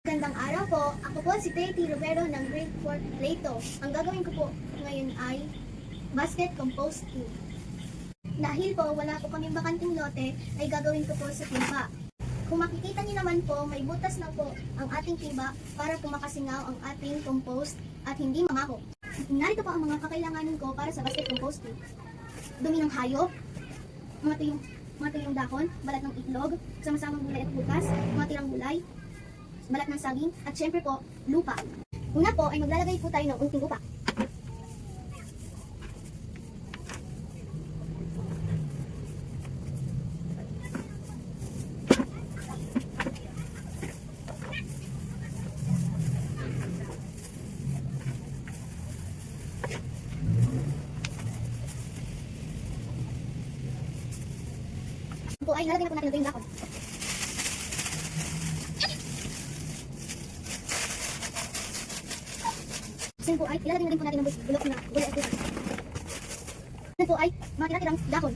Magandang araw po. Ako po si Teti Romero ng Grade 4 Leto. Ang gagawin ko po ngayon ay basket composting. Dahil po wala po kaming bakanting lote, ay gagawin ko po sa timba. Kung makikita niyo naman po, may butas na po ang ating timba para po makasingaw ang ating compost at hindi mamaho. Narito po ang mga kakailanganin ko para sa basket composting. Dumi ng hayop, mga tuyong dahon, balat ng itlog, sama-samang gulay at butas, mga tirang gulay, balat ng saging, at syempre po, lupa. Una po ay maglalagay po tayo ng unting lupa. Po ay lalagyan na po natin ng tuyong dahon. Sunod po ay ilalagay na rin po natin ng bulok na gulay at butas. Sunod po ay mga tira-tirang dahon.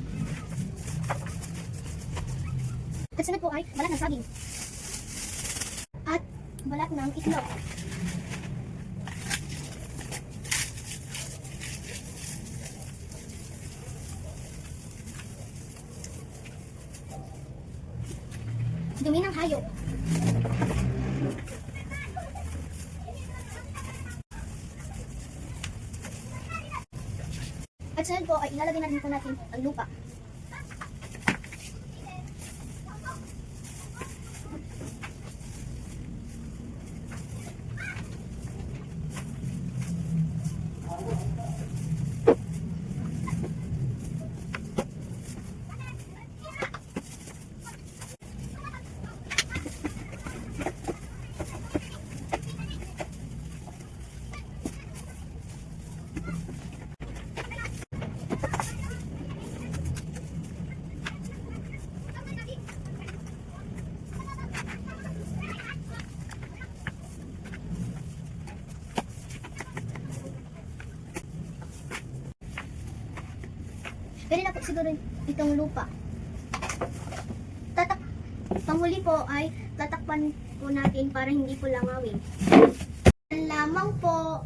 At sunod po ay balat ng saging. At balat ng itlog. Dumi ng hayop. At sunod po ay ilalagay na rin po natin ang lupa. Pwede na po siguro itong lupa. Panghuli po ay tatakpan po natin para hindi po langawin. Yan lamang po.